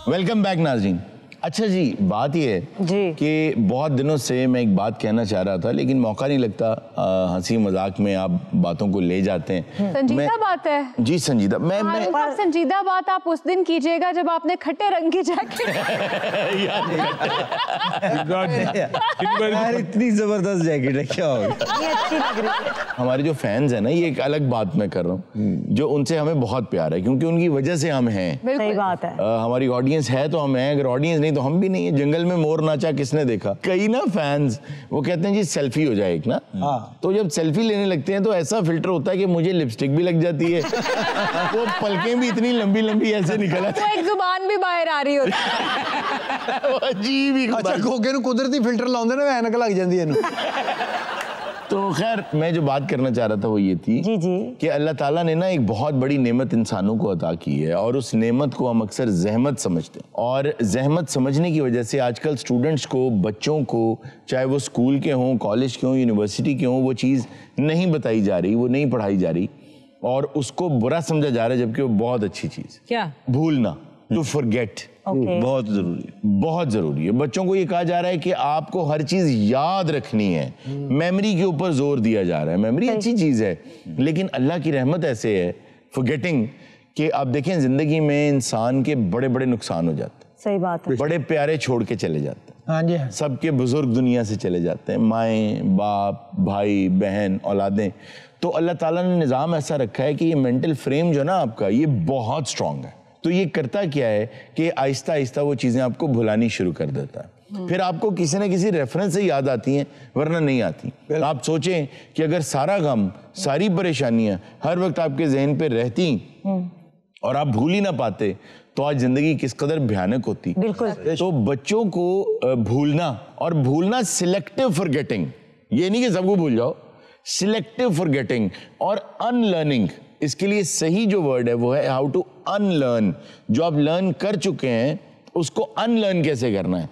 Welcome back नाज़रीन। अच्छा जी, बात ये है कि बहुत दिनों से मैं एक बात कहना चाह रहा था लेकिन मौका नहीं लगता। हंसी मजाक में आप बातों को ले जाते हैं। संजीदा बात है जी, संजीदा। मैं संजीदा बात आप उस दिन कीजिएगा जब आपने खट्टे रंग की जैकेट यार इतनी जबरदस्त जैकेट है, क्या होगा? ये अच्छी लग रही है। हमारे जो फैंस हैं ना, ये एक अलग बात मैं कर रहा हूँ, जो उनसे हमें बहुत प्यार है क्योंकि उनकी वजह से हम हैं। सही बात है। हमारी ऑडियंस है तो हम हैं, अगर ऑडियंस नहीं तो हम भी नहीं है। जंगल में मोर नाचा किसने देखा? कई ना फैंस वो कहते हैं जी सेल्फी हो जाए एक ना। तो जब सेल्फी लेने लगते हैं तो ऐसा फिल्टर होता है कि मुझे लिपस्टिक भी लग जाती है वो पलकें भी इतनी लंबी लंबी ऐसे निकल आती है, एक जुबान भी बाहर आ रही होती है। अजीब ही। अच्छा, गोगे ਨੂੰ कुदरती फिल्टर लाਉਂਦੇ ਨੇ, ਐਨਕ ਲੱਗ ਜਾਂਦੀ ਇਹਨੂੰ। तो खैर मैं जो बात करना चाह रहा था वो ये थी कि अल्लाह ताला ने ना एक बहुत बड़ी नेमत इंसानों को अता की है और उस नेमत को हम अक्सर जहमत समझते हैं। और जहमत समझने की वजह से आजकल स्टूडेंट्स को, बच्चों को, चाहे वो स्कूल के हों, कॉलेज के हों, यूनिवर्सिटी के हों, वो चीज़ नहीं बताई जा रही, वो नहीं पढ़ाई जा रही और उसको बुरा समझा जा रहा है, जबकि वो बहुत अच्छी चीज़। क्या? भूलना, टू फॉरगेट। बहुत जरूरी है, बहुत जरूरी है। बच्चों को ये कहा जा रहा है कि आपको हर चीज याद रखनी है, मेमोरी के ऊपर जोर दिया जा रहा है। मेमोरी अच्छी चीज है लेकिन अल्लाह की रहमत ऐसे है फॉरगेटिंग कि आप देखें जिंदगी में इंसान के बड़े बड़े नुकसान हो जाते हैं। सही बात है। बड़े प्यारे छोड़ के चले जाते हैं। हाँ जी। सबके बुजुर्ग दुनिया से चले जाते हैं, माएँ बाप, भाई बहन, औलादें। तो अल्लाह ताला ने निज़ाम ऐसा रखा है कि ये मेंटल फ्रेम जो ना आपका, ये बहुत स्ट्रांग है। तो ये करता क्या है कि आहिस्ता आहिस्ता वो चीज़ें आपको भुलानी शुरू कर देता है। फिर आपको किसी न किसी रेफरेंस से याद आती हैं, वरना नहीं आती। आप सोचें कि अगर सारा गम, सारी परेशानियां हर वक्त आपके जहन पे रहती और आप भूल ही ना पाते तो आज जिंदगी किस कदर भयानक होती। बिल्कुल। तो बच्चों को भूलना, और भूलना सिलेक्टिव फॉरगेटिंग, ये नहीं कि सबको भूल जाओ, सिलेक्टिव फॉरगेटिंग और अनलर्निंग, इसके लिए सही जो वर्ड है वो है हाउ टू अनलर्न। जो आप लर्न कर चुके हैं उसको अनलर्न कैसे करना है।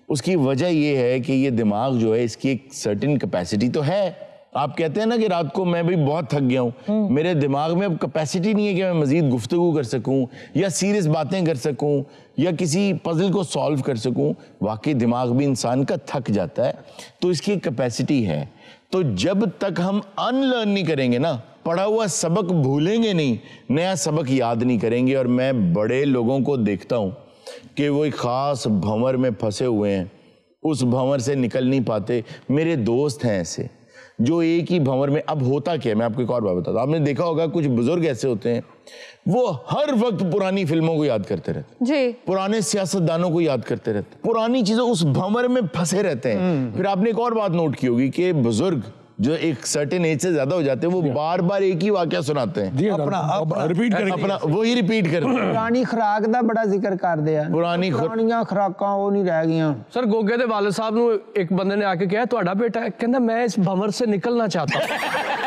उसकी वजह ये है कि ये दिमाग जो है इसकी एक सर्टेन कैपेसिटी तो है। आप कहते हैं ना कि रात को मैं भी बहुत थक गया हूँ, मेरे दिमाग में अब कैपेसिटी नहीं है कि मैं मजीद गुफ्तगू कर सकूँ या सीरियस बातें कर सकूँ या किसी पजल को सॉल्व कर सकूँ। वाकई दिमाग भी इंसान का थक जाता है, तो इसकी कैपेसिटी है। तो जब तक हम अनलर्न नहीं करेंगे ना, पढ़ा हुआ सबक भूलेंगे नहीं, नया सबक याद नहीं करेंगे। और मैं बड़े लोगों को देखता हूँ कि वो एक ख़ास भंवर में फंसे हुए हैं, उस भंवर से निकल नहीं पाते। मेरे दोस्त हैं ऐसे जो एक ही भंवर में। अब होता क्या है, मैं आपको एक और बात बताता हूँ। आपने देखा होगा कुछ बुजुर्ग ऐसे होते हैं, वो हर वक्त पुरानी फिल्मों को याद करते रहते जी, पुराने सियासतदानों को याद करते रहते, पुरानी चीज़ें, उस भंवर में फंसे रहते हैं। फिर आपने एक और बात नोट की होगी कि बुजुर्ग जो एक सर्टेन एज से ज्यादा हो जाते हैं वो बार बार एक ही वाकया सुनाते हैं, अपना रिपीट करते, अपना वही रिपीट करते हैं। पुरानी खुराक दा बड़ा जिक्र करदे आ, पुरानियां खुराकां वो नहीं रह गईਆਂ। सर गोगे दे वालिद साहब ਨੂੰ एक बंदे ने आके कहा ਤੁਹਾਡਾ बेटा है, कहता मैं इस भंवर से निकलना चाहता हूं।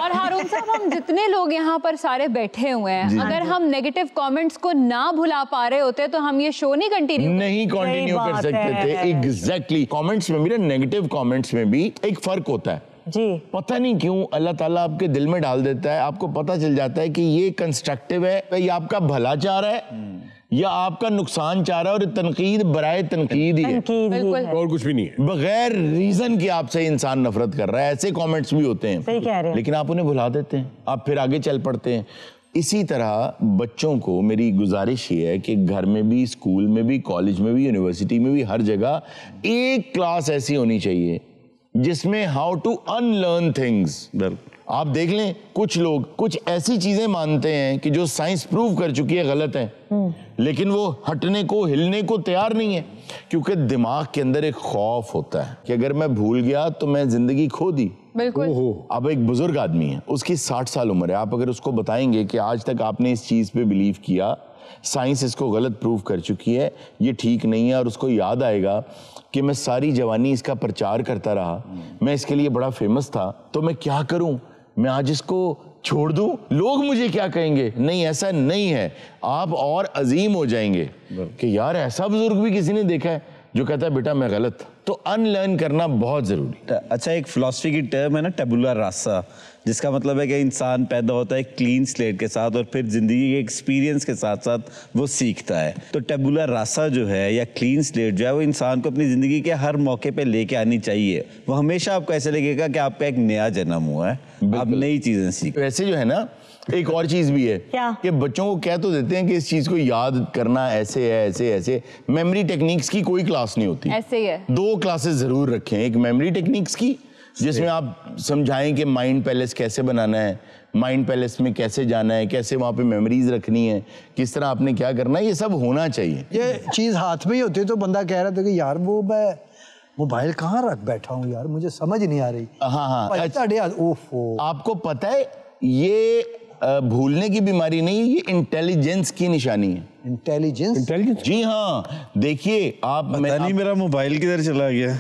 और हारून साहब, हम जितने लोग यहाँ पर सारे बैठे हुए हैं, अगर हम नेगेटिव कमेंट्स को ना भुला पा रहे होते तो हम ये शो नहीं कंटिन्यू कर सकते थे। एग्जैक्टली। कमेंट्स में भी ना, नेगेटिव कमेंट्स में भी एक फर्क होता है जी। पता नहीं क्यों अल्लाह ताला आपके दिल में डाल देता है, आपको पता चल जाता है कि ये कंस्ट्रक्टिव है, ये आपका भला चाह रहा है या आपका नुकसान चाह रहा है। और तनकीद बराए तनकीद ही है, और कुछ भी नहीं है। बगैर रीजन के आपसे इंसान नफरत कर रहा है। ऐसे कमेंट्स भी होते हैं, सही कह रहे हैं, लेकिन आप उन्हें भुला देते हैं, आप फिर आगे चल पड़ते हैं। इसी तरह बच्चों को मेरी गुजारिश ये है कि घर में भी, स्कूल में भी, कॉलेज में भी, यूनिवर्सिटी में भी, हर जगह एक क्लास ऐसी होनी चाहिए जिसमें हाउ टू अनलर्न थिंग्स। आप देख लें, कुछ लोग कुछ ऐसी चीजें मानते हैं कि जो साइंस प्रूव कर चुकी है गलत है, लेकिन वो हटने को, हिलने को तैयार नहीं है, क्योंकि दिमाग के अंदर एक खौफ होता है कि अगर मैं भूल गया तो मैं जिंदगी खो दी। बिल्कुल। अब एक बुजुर्ग आदमी है, उसकी 60 साल उम्र है, आप अगर उसको बताएंगे कि आज तक आपने इस चीज पे बिलीव किया, साइंस इसको गलत प्रूव कर चुकी है, ये ठीक नहीं है, और उसको याद आएगा कि मैं सारी जवानी इसका प्रचार करता रहा, मैं इसके लिए बड़ा फेमस था, तो मैं क्या करूं, मैं आज इसको छोड़ दूं, लोग मुझे क्या कहेंगे। नहीं, ऐसा नहीं है, आप और अजीम हो जाएंगे कि यार ऐसा बुजुर्ग भी किसी ने देखा है जो कहता है बेटा मैं गलत। तो अनलर्न करना बहुत जरूरी है। अच्छा, एक फिलॉसफी की टर्म है ना, टैबुला रासा, जिसका मतलब है कि इंसान पैदा होता है क्लीन स्लेट के साथ और फिर ज़िंदगी के एक्सपीरियंस के साथ साथ वो सीखता है। तो टेबुला रासा जो है या क्लीन स्लेट जो है वो इंसान को अपनी ज़िंदगी के हर मौके पे लेके आनी चाहिए। वो हमेशा आपको ऐसे लगेगा कि आपका एक नया जन्म हुआ है, आप नई चीज़ें सीख। वैसे जो है ना, एक और चीज भी है कि बच्चों को कह तो देते हैं कि इस चीज को याद करना ऐसे है, ऐसे ऐसे। मेमोरी टेक्निक्स की कोई क्लास नहीं होती, ऐसे ही है। 2 क्लासेस जरूर रखें, एक मेमोरी टेक्निक्स की जिसमें आप समझाएं कि माइंड पैलेस कैसे बनाना है, माइंड पैलेस में कैसे जाना है, कैसे वहाँ पे मेमोरीज रखनी है, किस तरह आपने क्या करना है, ये सब होना चाहिए। ये चीज हाथ में ही होती है तो बंदा कह रहा था कि यार वो मैं मोबाइल कहाँ रख बैठा हूँ यार, मुझे समझ नहीं आ रही। हाँ, ओफो। आपको पता है ये भूलने की बीमारी नहीं, ये इंटेलिजेंस की निशानी है। इंटेलिजेंस? जी हाँ, देखिए आप मेरा मोबाइल किधर चला गया।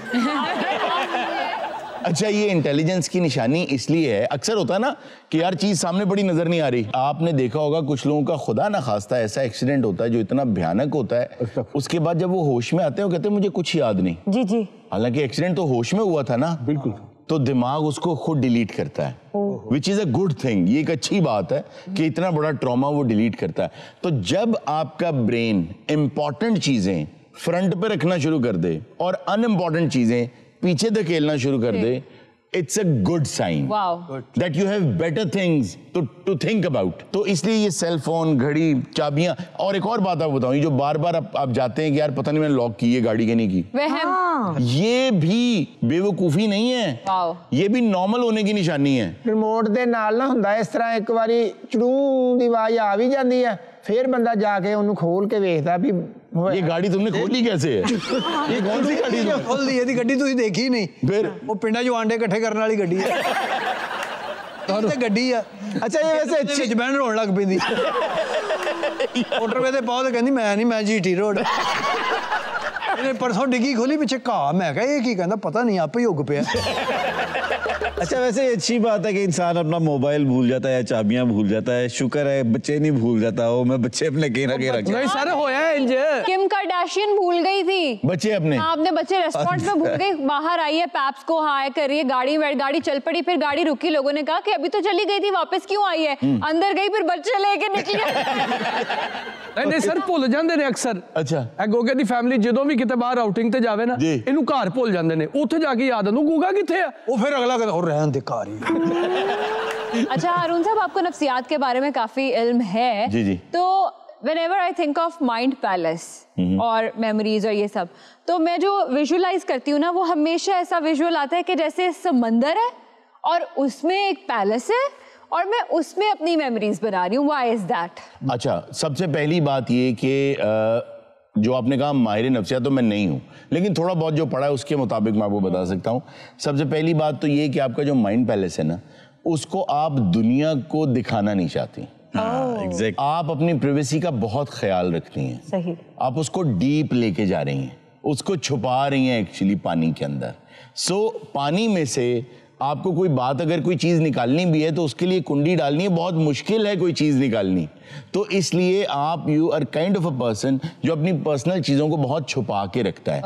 अच्छा, ये इंटेलिजेंस की निशानी इसलिए है, अक्सर होता है ना कि यार चीज सामने बड़ी नजर नहीं आ रही। आपने देखा होगा कुछ लोगों का खुदा ना खास्ता ऐसा एक्सीडेंट होता है जो इतना भयानक होता है, उसके बाद जब वो होश में आते हैं वो कहते हैं मुझे कुछ याद नहीं। जी जी। हालांकि एक्सीडेंट तो होश में हुआ था ना। बिल्कुल। तो दिमाग उसको खुद डिलीट करता है, which is a good thing. ये एक अच्छी बात है कि इतना बड़ा ट्रॉमा वो डिलीट करता है। तो जब आपका ब्रेन इंपॉर्टेंट चीजें फ्रंट पे रखना शुरू कर दे और अनइम्पॉर्टेंट चीजें पीछे धकेलना शुरू कर दे, it's a good sign that you have better things to think about. तो इसलिए ये सेल फोन, घड़ी, चाबियां, और एक और बात आपको बताऊं, ये जो बार बार आप जाते हैं कि यार पता नहीं मैंने लॉक की है गाड़ी के नहीं की, ये भी बेवकूफी नहीं है, ये भी नॉर्मल होने की निशानी है। रिमोट दे नाल ना हुंदा इस तरह, एक बारी चड़ू दी आवाज आ भी जाती है, फिर बंदा जाके उन्हें खोल के देखता भी ये गाड़ी तुमने खोली कैसे है। ये कौन सी गाड़ी है? खोल दी ਇਹਦੀ ਗੱਡੀ ਤੁਸੀਂ ਦੇਖੀ ਨਹੀਂ, फिर ਉਹ ਪਿੰਡਾਂ 'ਚੋਂ ਆਂਡੇ ਇਕੱਠੇ ਕਰਨ ਵਾਲੀ ਗੱਡੀ ਹੈ। ਤੇ ਗੱਡੀ ਆ। अच्छा, ये वैसे अच्छी ਵਿੱਚ ਬਹਿਣ ਰੋਣ ਲੱਗ ਪੈਂਦੀ, ਮੋਟਰਵੇ ਤੇ ਪਾਉ ਤੇ ਕਹਿੰਦੀ ਮੈਂ ਨਹੀਂ, ਮੈਂ ਜੀਟੀ ਰੋਡ। ਇਹਨੇ ਪਰਸੋਂ ਡਿੱਗੀ ਖੋਲੀ ਪਿੱਛੇ ਘਾਹ, मैं कहा ये की कहता पता नहीं आपे ही उग पिया। अच्छा, वैसे ये अच्छी बात है कि इंसान अपना मोबाइल भूल जाता है, चाबियां भूल जाता है। शुक्र है बच्चे नहीं भूल जाता। वो मैं बच्चे अपने कहीं ना कहीं रखे। नहीं सारे होया है इंज। किम कार्दाशियन भूल गई थी बच्चे अपने। आपने बच्चे रेस्टोरेंट में भूल गई, बाहर आई है, पैप्स को हाय कर रही है, गाड़ी चल पड़ी, फिर गाड़ी रुकी, लोगों ने कहा कि अभी तो चली गई थी, वापस क्यों आई है? अंदर गई, फिर बच्चे लेके निकली। नहीं सर, भुल जाते ने अक्सर। अच्छा, गोगे दी फैमिली ਜਦੋਂ ਵੀ ਕਿਤੇ ਬਾਹਰ ਆਊਟਿੰਗ ਤੇ ਜਾਵੇ ਨਾ, ਇਹਨੂੰ ਘਰ ਭੁੱਲ ਜਾਂਦੇ ਨੇ, ਉੱਥੇ ਜਾ ਕੇ ਯਾਦ ਆਉਂਦਾ ਗੂਗਾ ਕਿੱਥੇ ਆ, ਉਹ ਫਿਰ ਅਗਲਾ ਕਹਿੰਦਾ ਉਹ ਰਹਿਣ ਦੇ ਘਰ ਹੀ। अच्छा हारून साहब, आपको नफ्सियात के बारे में काफी इल्म है। जी जी। तो whenever I think of mind palace और memories और ये सब, तो मैं जो विजुअलाइज करती हूँ ना, वो हमेशा ऐसा विजुअल आता है कि जैसे समंदर है और उसमें एक पैलेस है और मैं उसमें अपनी मेमोरीज बना रही हूँ। Why is that? अच्छा, सबसे पहली बात ये कि जो आपने कहा माहिर नफ्सियात तो मैं नहीं हूँ, लेकिन थोड़ा बहुत जो पढ़ा है उसके मुताबिक मैं आपको बता सकता हूँ। सबसे पहली बात तो ये कि आपका जो माइंड पैलेस है ना, उसको आप दुनिया को दिखाना नहीं चाहती। एग्जैक्ट। आप अपनी प्राइवेसी का बहुत ख्याल रखती हैं। सही। आप उसको डीप लेके जा रही हैं, उसको छुपा रही हैं एक्चुअली पानी के अंदर। सो पानी में से आपको कोई बात, अगर कोई चीज़ निकालनी भी है तो उसके लिए कुंडी डालनी है, बहुत मुश्किल है कोई चीज़ निकालनी। तो इसलिए आप you are kind of a person जो अपनी पर्सनल चीज़ों को बहुत छुपा के रखता है।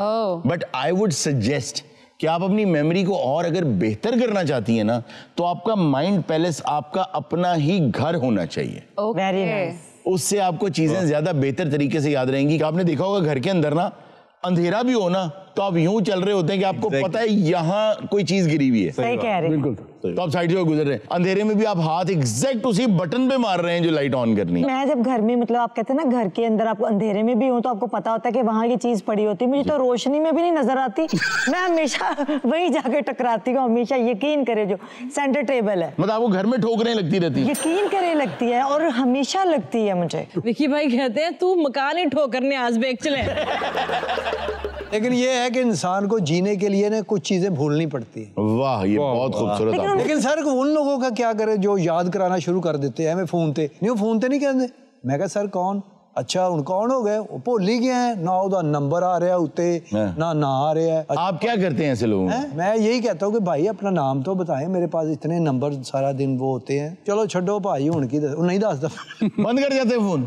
बट आई वुड सजेस्ट कि आप अपनी मेमोरी को और अगर बेहतर करना चाहती हैं ना, तो आपका माइंड पैलेस आपका अपना ही घर होना चाहिए। Very nice. उससे आपको चीज़ें ज़्यादा बेहतर तरीके से याद रहेंगी। आपने देखा होगा घर के अंदर ना अंधेरा भी हो ना, तो आप यूं चल रहे होते हैं कि आपको पता है यहाँ कोई चीज गिरी हुई है। सही कह रहे हैं। बिल्कुल। तो आप साइड से गुजर रहे हैं, अंधेरे में भी आप हाथ एग्जैक्ट उसी बटन पे मार रहे हैं जो लाइट ऑन करनी है। मैं जब घर में, मतलब आप कहते हैं ना घर के अंदर आपको अंधेरे में भी हो तो आपको पता होता है कि वहाँ ये चीज पड़ी होती है, मुझे तो रोशनी में भी नहीं नजर आती। मैं हमेशा वही जाके टकराती हूँ, हमेशा। यकीन करे जो सेंटर टेबल है, मतलब आपको घर में ठोकरें लगती रहती है? यकीन करे लगती है और हमेशा लगती है मुझे। विकी भाई कहते हैं तू मकान ही ठोकरने आज बेच चले। लेकिन ये है कि इंसान को जीने के लिए ना कुछ चीजें भूलनी पड़ती है। वाह, ये बहुत खूबसूरत। लेकिन सर उन लोगों का क्या करे जो याद कराना शुरू कर देते हैं, हमें फोन ते नहीं, वो फोन ते नहीं कहते। मैं कहा सर कौन? अच्छा उन कौन हो गए, वो भूल ही गए हैं ना, उसका नंबर आ रहा है उत्ते ना आ रहा है। आप क्या करते हैं ऐसे लोगों? मैं यही कहता हूँ कि भाई अपना नाम तो बताएं, मेरे पास इतने नंबर सारा दिन वो होते हैं। चलो छड्डो भाई, हूं की नहीं दसदा, बंद कर जाते हैं फोन।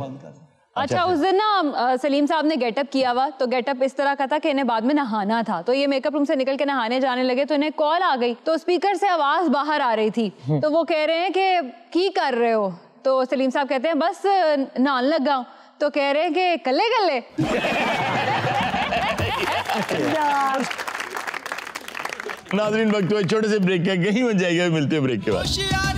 अच्छा उस दिन ना सलीम साहब ने गेटअप किया हुआ, तो गेटअप इस तरह का था कि इन्हें बाद में नहाना था, तो ये मेकअप रूम से निकल के नहाने जाने लगे, तो इन्हें कॉल आ गई, तो स्पीकर से आवाज बाहर आ रही थी, तो वो कह रहे हैं कि की कर रहे हो, तो सलीम साहब कहते हैं बस नहान लगा हूं, तो कह रहे हैं कि कल्ले कल्ले। नाज़रीन वक्त हुआ छोटे से ब्रेक का, कहीं बन जाएगा, मिलते हैं ब्रेक के बाद।